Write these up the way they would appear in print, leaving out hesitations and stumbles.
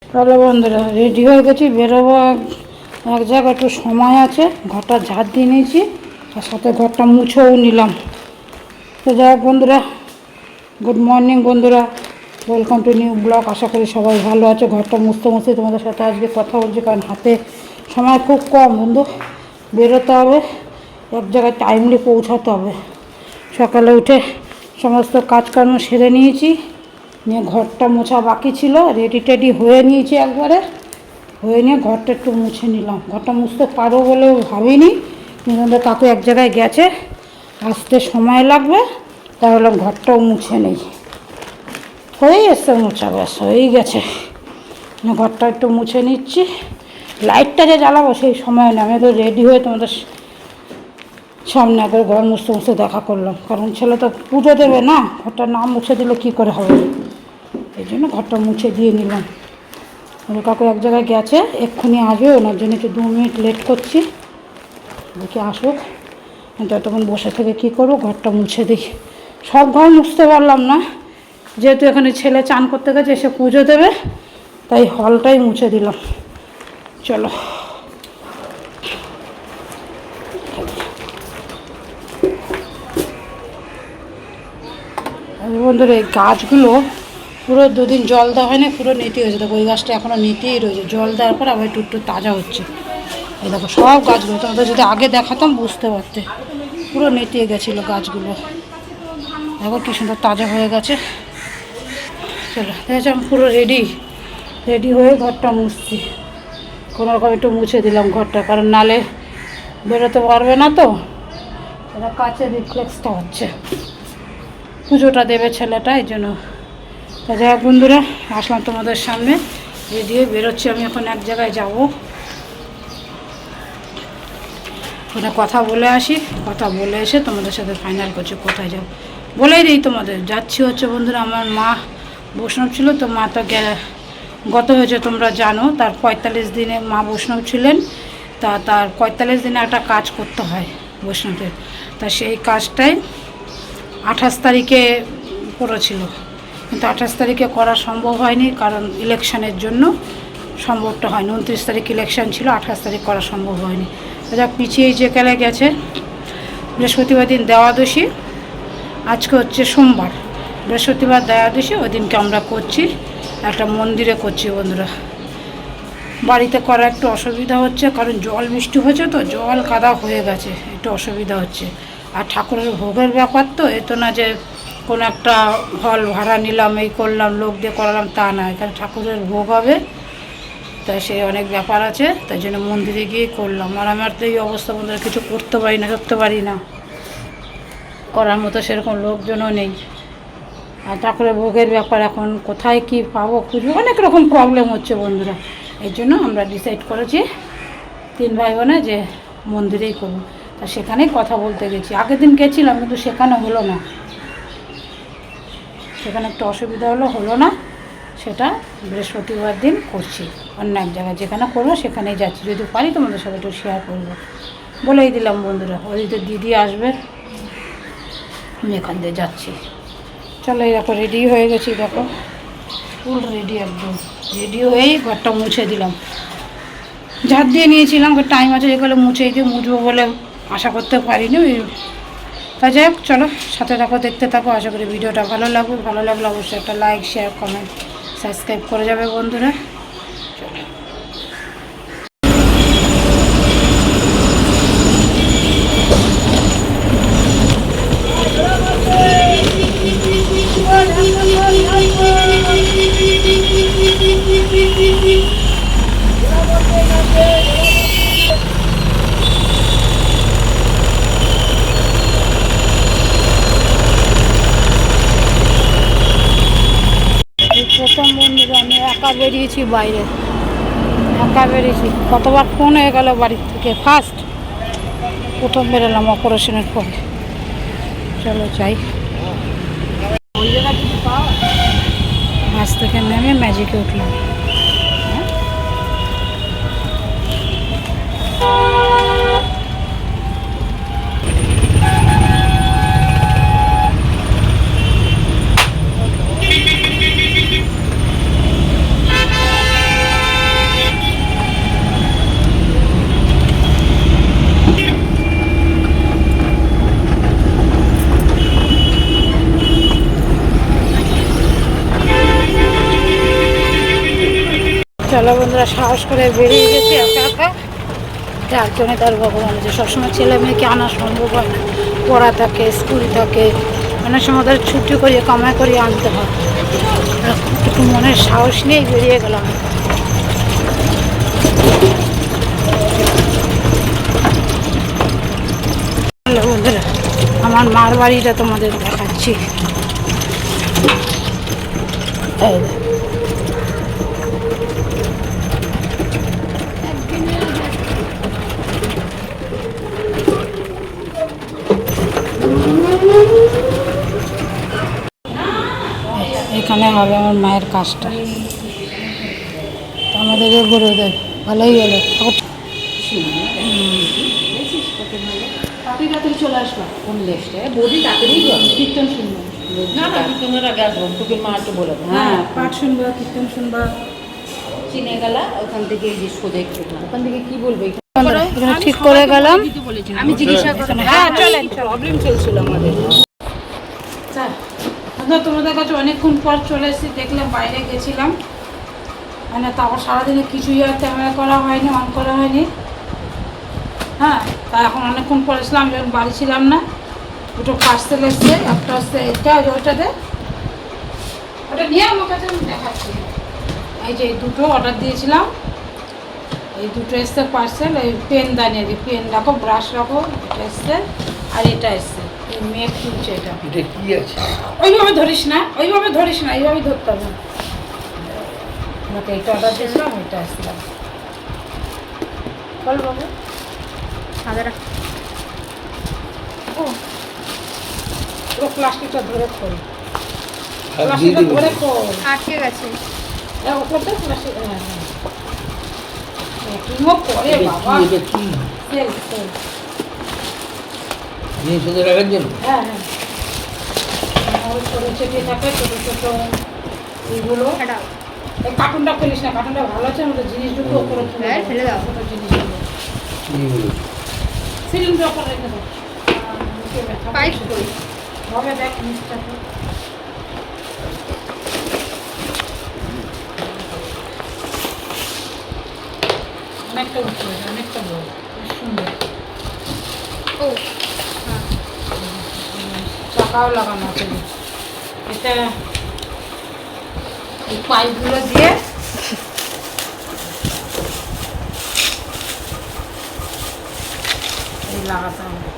চলো বন্ধুরা, রেডি হয়ে গেছি, বেরোবো। এক জায়গায় একটু সময় আছে, ঘরটা ঝাড় দিয়ে নিয়েছি আর সাথে ঘরটা মুছেও নিলাম। তো যাই হোক বন্ধুরা, গুড মর্নিং বন্ধুরা, ওয়েলকাম টু নিউ ব্লগ। আশা করি সবাই ভালো আছে। ঘরটা মুছতে মুছতে তোমাদের সাথে আজকে কথা বলছি, কারণ হাতে সময় খুব কম বন্ধু। বেরোতে হবে, এক জায়গায় টাইমলি পৌঁছাতে হবে। সকালে উঠে সমস্ত কাজকর্ম সেরে নিয়েছি, নিয়ে ঘরটা মোছা বাকি ছিল, রেডি টেডি হয়ে নিয়েছি একবারে। হয়ে নিয়ে ঘরটা একটু মুছে নিলাম। ঘরটা মুছতে পারবো বলেও ভাবিনি, কিন্তু কাকু এক জায়গায় গেছে, আসতে সময় লাগবে, তাহলে ঘরটাও মুছে নেই। হয়েই এসছে মোছা, ব্যাস হয়েই গেছে। ঘরটা একটু মুছে নিচ্ছি। লাইটটা যে জ্বালাবো সেই সময় না, আমি তো রেডি হয়ে তোমাদের সামনে একবার ঘর মুছতে মুছতে দেখা করলাম, কারণ ছেলে তো পুজো দেবে না, ঘরটা না মুছে দিলে কী করে হবে। এই জন্য ঘরটা মুছে দিয়ে নিলাম। কাকু এক জায়গায় গেছে, এক্ষুনি আসবে, ওনার জন্য একটু 2 মিনিট লেট করছি, দেখি আসুক। ততক্ষণ বসে থেকে কী করবো, ঘরটা মুছে দিই। সব ঘর মুছতে পারলাম না, যেহেতু এখানে ছেলে চান করতে গেছে, এসে পুজো দেবে, তাই হলটাই মুছে দিলাম। চলো বন্ধুরা, এই গাছগুলো পুরো 2 দিন জল দেওয়া হয়নি, পুরো নেতি হয়েছে। দেখো, ওই গাছটা এখনও নেতিই রয়েছে, জল দেওয়ার পর আবার একটু একটু তাজা হচ্ছে। এই দেখো সব গাছগুলো, তোমাদের যদি আগে দেখাতাম বুঝতে পারতে, পুরো নেতিয়ে গেছিলো গাছগুলো। দেখো কী সুন্দর তাজা হয়ে গেছে। চলো, দেখেছি আমি পুরো রেডি হয়ে ঘরটা মুছছি। কোনোরকম একটু মুছে দিলাম ঘরটা, কারণ নালে বেরোতে পারবে না তো। এটা কাচের রিফ্লেক্সটা হচ্ছে, পুজোটা দেবে ছেলেটা, এই জন্য। তা যাই হোক বন্ধুরা, আসলাম তোমাদের সামনে, রেডি হয়ে বেরোচ্ছি। আমি এখন এক জায়গায় যাব, ওখানে কথা বলে আসি। কথা বলে এসে তোমাদের সাথে ফাইনাল করছি কোথায় যাব। বলেই দিই তোমাদের, যাচ্ছি হচ্ছে বন্ধুরা, আমার মা বৈষ্ণব ছিল, তো মা তো গত হয়েছে তোমরা জানো। তার 45 দিনে মা বৈষ্ণব ছিলেন, তার 45 দিনে একটা কাজ করতে হয় বৈষ্ণবের। তা সেই কাজটাই 28 তারিখে করেছিল, কিন্তু 28 তারিখে করা সম্ভব হয়নি, কারণ ইলেকশনের জন্য সম্ভবটা হয়নি। 29 তারিখ ইলেকশন ছিল, 28 তারিখ করা সম্ভব হয়নি। যা পিছিয়ে যে কালে গেছে। বৃহস্পতিবার দিন দেওয়াদশী, আজকে হচ্ছে সোমবার, বৃহস্পতিবার দেওয়াদশী, ওই দিনকে আমরা করছি, একটা মন্দিরে করছি বন্ধুরা। বাড়িতে করা একটু অসুবিধা হচ্ছে, কারণ জল বৃষ্টি হয়েছে, তো জল কাদা হয়ে গেছে, একটু অসুবিধা হচ্ছে। আর ঠাকুরের ভোগের ব্যাপার তো, এ তো না যে কোনো একটা হল ভাড়া নিলাম, এই করলাম, লোক দিয়ে করালাম, তা না। এখানে ঠাকুরের ভোগ হবে, তাই সে অনেক ব্যাপার আছে, তাই জন্য মন্দিরে গিয়ে করলাম। আর আমার তো এই অবস্থা বন্ধুরা, কিছু করতে পারি না, করার মতো সেরকম লোকজনও নেই। আর ঠাকুরের ভোগের ব্যাপার, এখন কোথায় কি পাবো খুঁজবো, অনেক রকম প্রবলেম হচ্ছে বন্ধুরা। এই জন্য আমরা ডিসাইড করেছি 3 ভাই বোনে যে মন্দিরেই করবো। তা সেখানেই কথা বলতে গেছি। আগের দিন গেছিলাম, কিন্তু সেখানে হলো না, সেখানে একটু অসুবিধা হলো না। সেটা বৃহস্পতিবার দিন করছি অন্য এক জায়গায়, যেখানে করবো সেখানেই যাচ্ছি। যদি পারি তোমাদের সাথে একটু শেয়ার করবো, বলেই দিলাম বন্ধুরা। ওদিকে দিদি আসবে, আমি এখান দিয়ে যাচ্ছি। চলো, এরকম রেডি হয়ে গেছি, দেখো ফুল রেডি, একদম রেডি হয়েই ঘরটা মুছে দিলাম। ঝাড় দিয়ে নিয়েছিলাম, টাইম আছে যেগুলো মুছেই দিয়ে মুছবো বলে আশা করতে পারিনি। তা যাই হোক, চলো সাথে থাকো, দেখতে থাকো। আশা করি ভিডিওটা ভালো লাগলে অবশ্যই একটা লাইক, শেয়ার, কমেন্ট, সাবস্ক্রাইব করে যাবে বন্ধুরা। চলো, প্রথম বন্ধুরা আমি একা বেরিয়েছি বাইরে, কতবার ফোন হয়ে গেল বাড়ির থেকে, প্রথম বেরোলাম অপারেশনের পরে। চলো যাই, বাস থেকে নেমে ম্যাজিকে উঠলাম। চলো বন্ধুরা, সাহস করে বেরিয়ে গেছি একা একা। একজনে তার ভগবান যে সবসময় ছেলে মেয়েকে আনা সম্ভব হয় না, পড়া থাকে, স্কুল থাকে, অনেক সময় তাদের ছুটি করিয়ে কামাই করিয়ে আনতে হয়। একটু মনের সাহস নিয়েই বেরিয়ে গেলাম। বন্ধুরা, আমার মার বাড়িটা তোমাদের দেখাচ্ছি। এখানে হবে আমার মায়ের কাজটা। আমাদের গুরুদেব ভালোই হলো। চলে আসবা কোন লেস্টে বৌদি তাড়াতাড়ি কীর্তন শুনবো। না না, কীর্তনের আগে আসবো, টুকির মা একটু বলে দেবো। হ্যাঁ, পাঠ শুনবা, কীর্তন শুনবা। চিনে গেলা ওখান থেকে এই যে সোজা একটু ওখান থেকে কি বলবে ঠিক করে গেলাম। আমি জিজ্ঞাসা করলাম, হ্যাঁ চলেন, প্রবলেম চলছিল আমাদের। তোমাদের কাছে অনেকক্ষণ পর চলে এসেছি, দেখলাম বাইরে গেছিলাম মানে তারপর সারাদিনে কিছুই আর ক্যামেরা করা হয়নি, অন করা হয়নি। হ্যাঁ, তা এখন অনেকক্ষণ পর এসলাম, আমি যখন বাড়ি ছিলাম না। দুটো পার্সেল এসছে, একটা হচ্ছে এটা, ওইটাতে ওটা নিয়ে আমার কাছে আমি দেখাচ্ছি। এই যে দুটো অর্ডার দিয়েছিলাম, এই দুটো এসছে পার্সেল। এই পেন দানি, যে পেন রাখো, ব্রাশ রাখো, এটা এসছে। আর এটা এসছে, এই মেয়ে খুলছে। এটা কি আছে? ওইভাবে ধরিস না, ওইভাবে ধরিস না, এইভাবে ধরতে হবে। আমাকে এইটা অর্ডার দিয়েছিলাম, এটা আসছিলাম। বল বাবু, সাদা ও পুরো প্লাস্টিকটা ধরে খোল, প্লাস্টিকটা ধরে খোল, আটকে গেছে। ওপরটা প্লাস্টিক, হ্যাঁ কিমো করে বাবা। এটা কি সেল সেল জিনিস রাখার জন্য? হ্যাঁ হ্যাঁ, ছোটো ছেটে থাকে, ছোটো ছোটো এইগুলো। এই কার্টুনটা ফেলিস না, কার্টুনটা ভালো আছে, আমাদের জিনিসগুলো ওপরে ফেলে দাও। ছোটো জিনিসগুলো সিলিন্ডার ওপরে রেখে দাও। পাইপ করি হবে, দেখ জিনিসটা অনেকটা উঠে, অনেকটা বড়, সুন্দর। ও চাকাও লাগানো আছে। এটা এই পাইপগুলো দিয়ে এই লাগাতে হবে।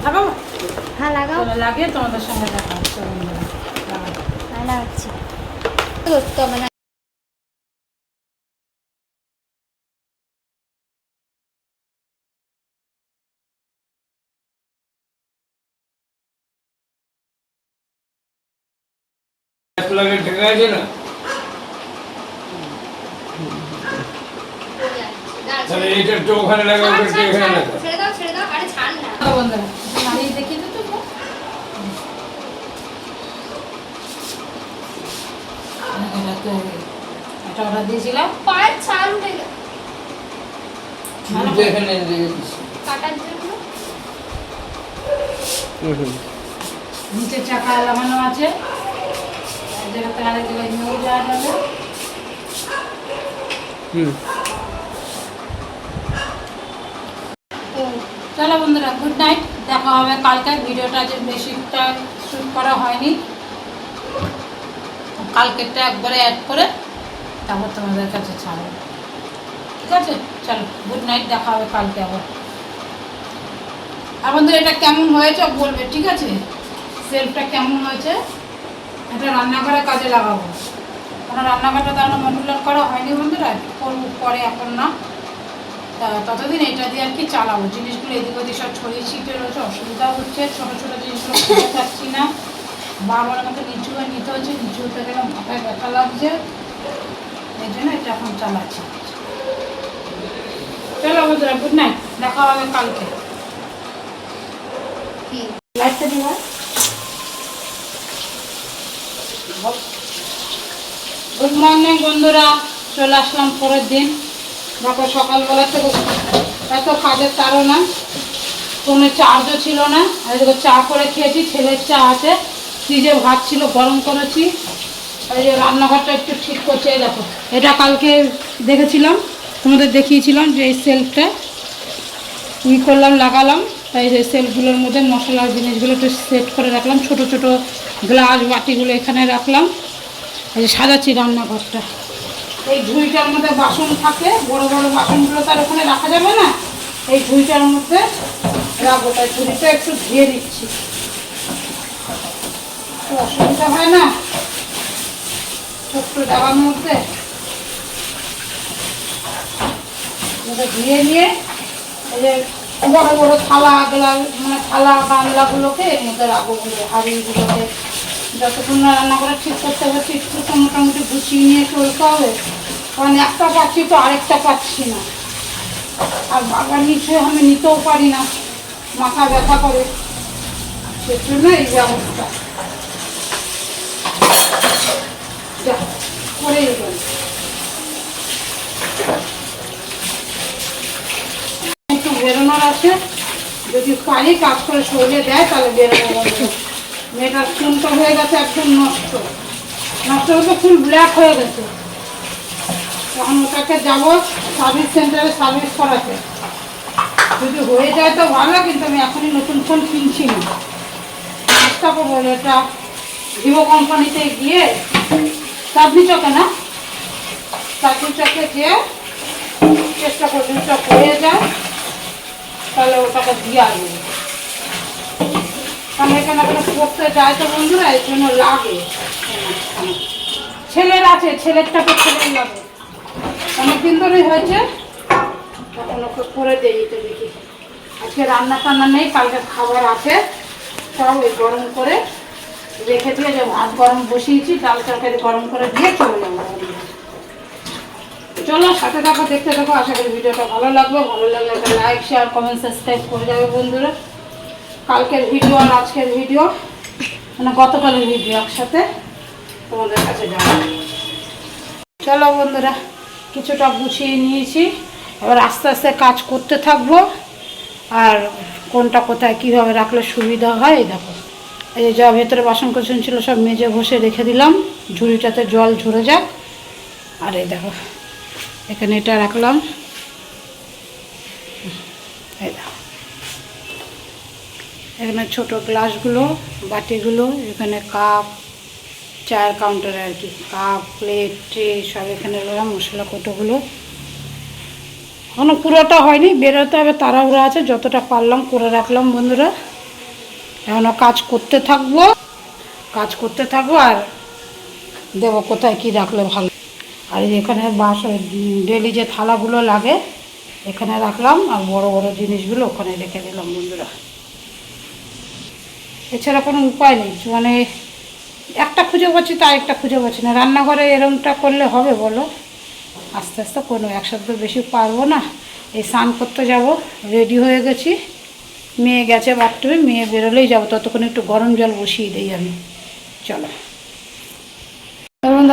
লাগাবো? হ্যাঁ লাগাও। লাগিয়ে তোমাদের সঙ্গে দেখা হচ্ছে। লাগাচ্ছি মানে ঢেকে আছে না, তাহলে এইটা তো ওখানে লাগা, ওটা এখানে লাগা। ছেড়ে দাও, ছেড়ে দাও। আরে ছাড় না বন্ধুরা, মারিয়ে দেখিয়ে তো তো এটা অর্ডার দিয়েছিলাম। পাঁচ ছাড় উঠে গেল, এখানে কাটার জন্য নিচে চাকা লাগানো আছে, এক জায়গাতে আরেক জায়গায় নিয়েও যাওয়া যাবে। চলো বন্ধুরা, গুড নাইট, দেখা হবে কালকে। ভিডিওটা যে বেশিটা শ্যুট করা হয়নি, কালকেরটা একবারে অ্যাড করে তারপর তোমাদের কাছে ছাড়বো, ঠিক আছে? চলো গুড নাইট, দেখা হবে কালকে আবার। আর বন্ধুরা, এটা কেমন হয়েছে বলবে, ঠিক আছে? সেলফটা কেমন হয়েছে, এটা রান্নাঘরে কাজে লাগাবো। কারণ রান্নাঘরটা তো আমরা মডুলার করা হয়নি বন্ধুরা, করবো পরে, এখন না। ততদিন এটা দিয়ে আর কি চালাবো। জিনিসগুলো এদিক ওদিক সব ছড়িয়ে ছিটিয়ে রয়েছে, অসুবিধা হচ্ছে। ছোটো ছোটো জিনিসগুলো খুঁজে পাচ্ছি না, বারবার আমাকে নিচু হয়ে নিতে হচ্ছে, নিচু হতে গেলে মাথায় ব্যথা লাগছে, এই জন্য এটা এখন চালাচ্ছি। চলো বন্ধুরা, গুড নাইট, দেখা হবে কালকে। লাইটটা দিবা। গুড মর্নিং বন্ধুরা, চলে আসলাম পরের দিন। দেখো সকালবেলা থেকে এত কাজের তাড়না, কোনো চার্জও ছিল না। আর চা করে খেয়েছি, ছেলের চা আছে, ফ্রিজে ভাত ছিল গরম করেছি, এই যে রান্নাঘরটা একটু ঠিক করছে, এই দেখো এটা কালকে দেখেছিলাম, তোমাদের দেখিয়েছিলাম যে এই সেলফটা করলাম, লাগালাম। তাই এই সেলফগুলোর মধ্যে মশলার জিনিসগুলো একটু সেট করে রাখলাম, ছোট ছোট গ্লাস বাটিগুলো এখানে রাখলাম। এই যে সাজাচ্ছি রান্নাঘরটা। এই ঝুড়িটার মধ্যে বাসন থাকে, বড় বড় বাসনগুলো তার ওখানে রাখা যাবে না, এই ঝুড়িটার মধ্যে রাখবো। তাই ঝুড়িটা একটু ধুয়ে দিচ্ছি, অসুবিধা হয় না ছোট্ট জায়গার মধ্যে। ধুয়ে নিয়ে এই যে বড় বড় থালা গ্লাস মানে থালা গামলাগুলোকে এর মধ্যে রাখবো, হাঁড়িগুলোকে যতক্ষণ না রান্না করে ঠিক করতে হবে একটু তো মোটামুটি গুছিয়ে নিয়ে চলতে হবে, কারণ একটা পাচ্ছি তো আরেকটা পাচ্ছি না। আর বাবার নিচে আমি নিতেও পারি না, মাথা ব্যথা করে, সেই জন্য এই ব্যবস্থা করেই গেল। একটু বেরোনোর আছে, যদি পারি কাজ করে সরিয়ে দেয় তাহলে বেরোনো। মেয়েটার চুলটা হয়ে গেছে একদম নষ্ট, নষ্ট হতে ফুল ব্ল্যাক হয়ে গেছে। এখন ওটাকে যাবো সার্ভিস সেন্টারে সার্ভিস করাতে, যদি হয়ে যায় তো ভালো, কিন্তু আমি এখনই নতুন ফোন কিনছি না, চেষ্টা করবো এটা ভিভো কোম্পানিতে গিয়ে চাঁদনি চকে না, চাঁদনি চকে গিয়ে চেষ্টা করবো ওটা হয়ে যায় তাহলে ওটাকে দিয়ে আসবো। কারণ এখানে একটা করতে যায় তো বন্ধুরা, এর জন্য লাগে। ছেলের আছে, ছেলেরটা তো ছেলের লাগে, অনেকদিন ধরেই হয়েছে, তখন ওকে করে দেই। তো দেখি আজকে রান্না টান্না নেই, কালকে খাবার আছে সব ওই গরম করে রেখে দিয়ে যে ভাত গরম বসিয়েছি, ডাল তরকারি গরম করে দিয়ে চলে যাবো। চলো সাথে থাকো, দেখতে থাকো, আশা করি ভিডিওটা ভালো লাগবে। ভালো লাগলে একটা লাইক শেয়ার কমেন্ট সাবস্ক্রাইব করে যাবে বন্ধুরা। কালকের ভিডিও আর আজকের ভিডিও মানে গতকালের ভিডিও একসাথে তোমাদের কাছে যাবো। চলো বন্ধুরা, কিছুটা গুছিয়ে নিয়েছি, এবার আস্তে আস্তে কাজ করতে থাকবো। আর কোনটা কোথায় কীভাবে রাখলে সুবিধা হয় দেখো, এই যা ভেতরে বাসন কোসন ছিল সব মেজে ঘষে রেখে দিলাম, ঝুড়িটাতে জল ঝরে যাক। আর এই দেখো এখানে এটা রাখলাম, এই দেখো এখানে ছোট গ্লাসগুলো বাটিগুলো, এখানে কাপ, চায়ের কাউন্টারে আর কি কাপ প্লেট ট্রে সব এখানে রাখলাম, মশলা কৌটোগুলো। এখনো পুরোটা হয়নি, বেরোতে হবে, তাড়াহুড়ো আছে, যতটা পারলাম করে রাখলাম বন্ধুরা। এখনও কাজ করতে থাকবো, কাজ করতে থাকবো আর দেবো কোথায় কি রাখলে ভালো। আর এখানে বাসন ডেলি যে থালাগুলো লাগে এখানে রাখলাম, আর বড় বড় জিনিসগুলো ওখানে রেখে দিলাম বন্ধুরা। এছাড়া কোনো উপায় নেই, মানে একটা খুঁজে পাচ্ছি তা একটা খুঁজে পাচ্ছি না। রান্নাঘরে এরকমটা করলে হবে বলো? আস্তে আস্তে কোনো একসাথে তো বেশি পারবো না। এই স্নান করতে যাব, রেডি হয়ে গেছি, মেয়ে গেছে বাথরুমে, মেয়ে বেরোলেই যাবো, ততক্ষণ একটু গরম জল বসিয়ে দিই আমি। চলো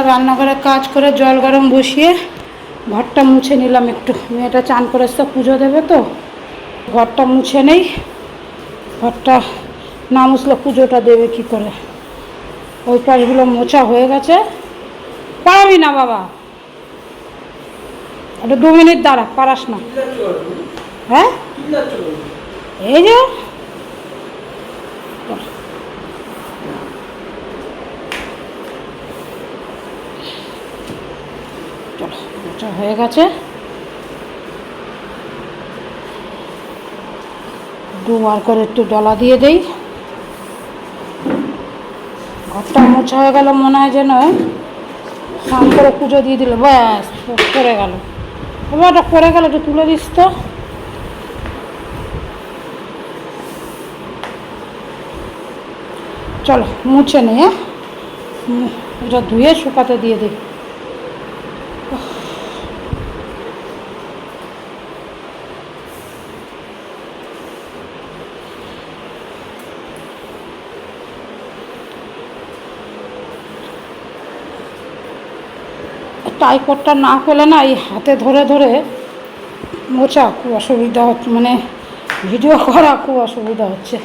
রান্নাঘরে কাজ করে জল গরম বসিয়ে ঘরটা মুছে নিলাম একটু, মেয়েটা চান করে এসে পুজো দেবে তো, ঘরটা মুছে নেই। ঘরটা না মুছলে পুজোটা দেবে কি করে। ওই পাশগুলো মোছা হয়ে গেছে। পারবি না বাবা, একটু 2 মিনিট দাঁড়া, পারাস না? হ্যাঁ এই যে চলো মোছা হয়ে গেছে, 2 বার করে একটু ডলা দিয়ে দেই। ঘরটা মোছা হয়ে গেল, মনে হয় যেন স্নান করে পুজো দিয়ে দিল, ব্যাস করে গেল। এবার ওটা করে গেল, একটু তুলে দিস তো। চলো মুছে নে, হ্যাঁ এটা ধুয়ে শুকাতে দিয়ে দিই। টাইকটটা না পেলে না এই হাতে ধরে ধরে মোছা খুব অসুবিধা হচ্ছে, মানে ভিডিও করা খুব অসুবিধা হচ্ছে।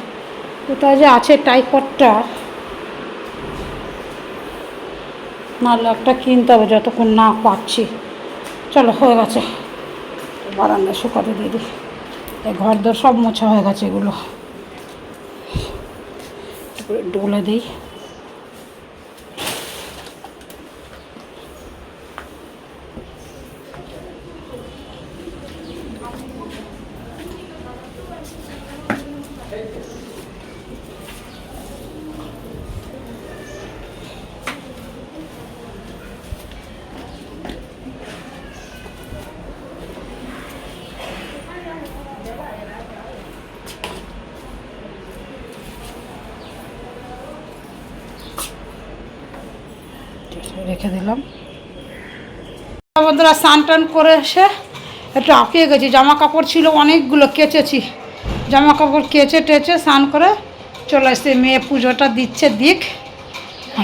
কোথায় যে আছে টাইকটটা, নাহলে একটা কিনতে হবে যতক্ষণ না পাচ্ছি। চলো হয়ে গেছে, বারান্দা শুকাতে দিয়ে দিই। এই ঘর দর সব মোছা হয়ে গেছে, এগুলো ডলে দিই। রেখে দিলাম। বন্ধুরা স্নান টান করে এসে একটু আঁকিয়ে গেছি, জামা কাপড় ছিল অনেকগুলো, কেচেছি। জামা কাপড় কেচে টেচে স্নান করে চলে আসছে। মেয়ে পুজোটা দিচ্ছে, দিক,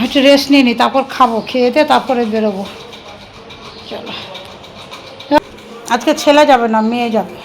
একটু রেস্ট নিয়ে নিই, তারপর খাবো, খেয়ে দিয়ে তারপরে বেরোবো। চলো, আজকে ছেলে যাবে না, মেয়ে যাবে।